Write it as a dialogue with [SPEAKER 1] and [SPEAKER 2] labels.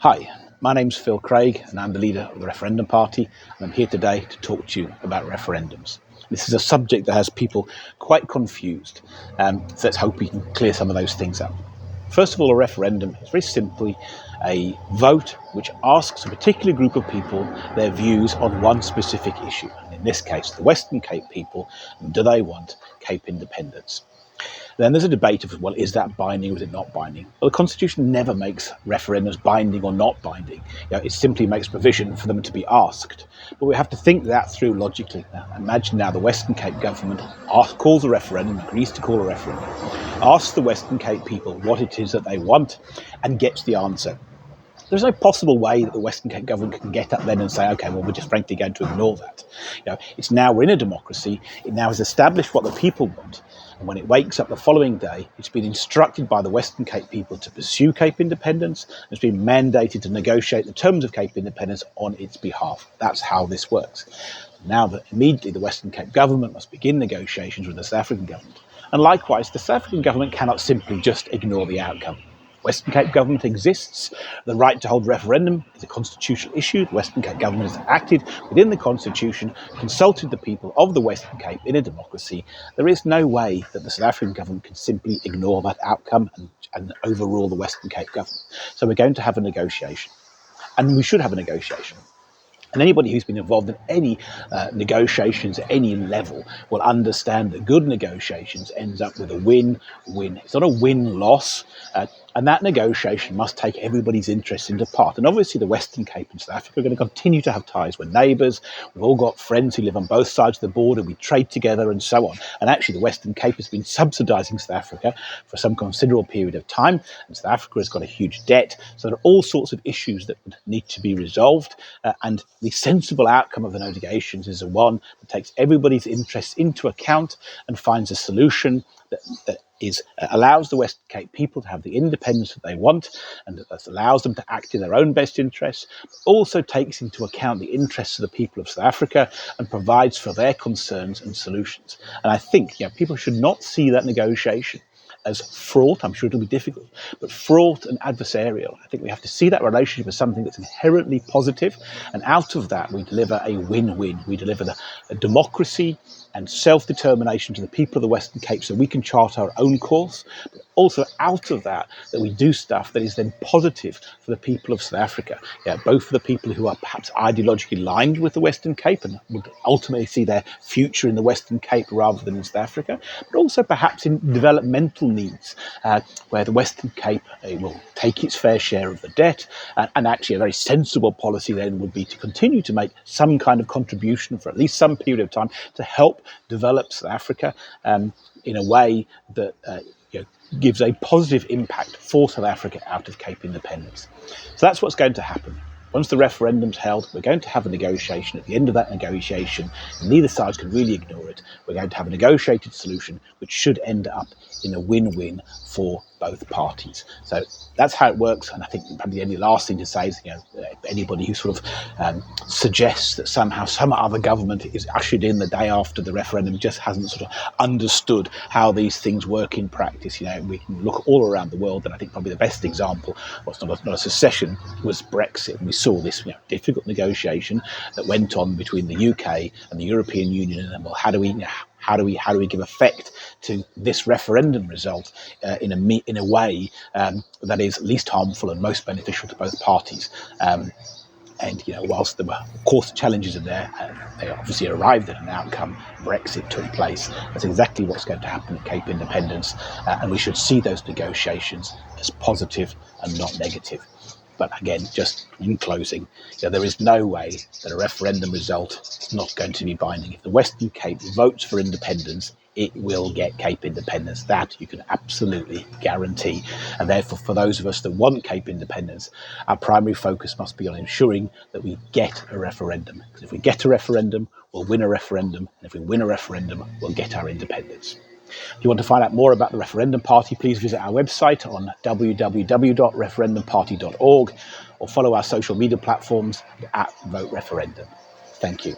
[SPEAKER 1] Hi, my name's Phil Craig and I'm the leader of the Referendum Party, and I'm here today to talk to you about referendums. This is a subject that has people quite confused, so let's hope we can clear some of those things up. First of all, a referendum is very simply a vote which asks a particular group of people their views on one specific issue. And in this case, the Western Cape people, do they want Cape independence? Then there's a debate of, well, is that binding or is it not binding? Well, the Constitution never makes referendums binding or not binding. It simply makes provision for them to be asked. But we have to think that through logically. Now, imagine now the Western Cape government calls a referendum, agrees to call a referendum, asks the Western Cape people what it is that they want, and gets the answer. There's no possible way that the Western Cape government can get up then and say, okay, well, we're just frankly going to ignore that. It's now, we're in a democracy. It now has established what the people want. And when it wakes up the following day, it's been instructed by the Western Cape people to pursue Cape independence. And it's been mandated to negotiate the terms of Cape independence on its behalf. That's how this works. Now that immediately the Western Cape government must begin negotiations with the South African government. And likewise, the South African government cannot simply just ignore the outcome. Western Cape government exists. The right to hold referendum is a constitutional issue. The Western Cape government has acted within the Constitution, consulted the people of the Western Cape in a democracy. There is no way that the South African government can simply ignore that outcome and overrule the Western Cape government. So we're going to have a negotiation. And we should have a negotiation. And anybody who's been involved in any negotiations at any level will understand that good negotiations ends up with a win-win. It's not a win-loss. And that negotiation must take everybody's interests into part. And obviously the Western Cape and South Africa are going to continue to have ties. We're neighbours. We've all got friends who live on both sides of the border. We trade together and so on. And actually the Western Cape has been subsidising South Africa for some considerable period of time. And South Africa has got a huge debt. So there are all sorts of issues that would need to be resolved. And the sensible outcome of the negotiations is one that takes everybody's interests into account and finds a solution that allows the Western Cape people to have the independence that they want, and that allows them to act in their own best interests, but also takes into account the interests of the people of South Africa and provides for their concerns and solutions. And I think people should not see that negotiation as fraught. I'm sure it'll be difficult, but fraught and adversarial. I think we have to see that relationship as something that's inherently positive, and out of that we deliver a win-win. We deliver a democracy and self-determination to the people of the Western Cape so we can chart our own course, but also out of that we do stuff that is then positive for the people of South Africa, both for the people who are perhaps ideologically aligned with the Western Cape and would ultimately see their future in the Western Cape rather than in South Africa, but also perhaps in developmental needs, where the Western Cape will take its fair share of the debt, and actually a very sensible policy then would be to continue to make some kind of contribution for at least some period of time to help develop South Africa in a way that gives a positive impact for South Africa out of Cape independence. So that's what's going to happen. Once the referendum's held, we're going to have a negotiation. At the end of that negotiation, neither side can really ignore it. We're going to have a negotiated solution which should end up in a win-win for both parties. So that's how it works. And I think probably the only last thing to say is, anybody who sort of suggests that somehow some other government is ushered in the day after the referendum just hasn't sort of understood how these things work in practice. We can look all around the world, and I think probably the best example was not a secession, was Brexit. And we saw this difficult negotiation that went on between the UK and the European Union, and well, how do we give effect to this referendum result in a way that is least harmful and most beneficial to both parties? And whilst there were, of course, challenges in there, they obviously arrived at an outcome. Brexit took place. That's exactly what's going to happen at Cape independence, and we should see those negotiations as positive and not negative. But again, just in closing, there is no way that a referendum result is not going to be binding. If the Western Cape votes for independence, it will get Cape independence. That you can absolutely guarantee. And therefore, for those of us that want Cape independence, our primary focus must be on ensuring that we get a referendum. Because if we get a referendum, we'll win a referendum. And if we win a referendum, we'll get our independence. If you want to find out more about the Referendum Party, please visit our website on www.referendumparty.org or follow our social media platforms at Vote Referendum. Thank you.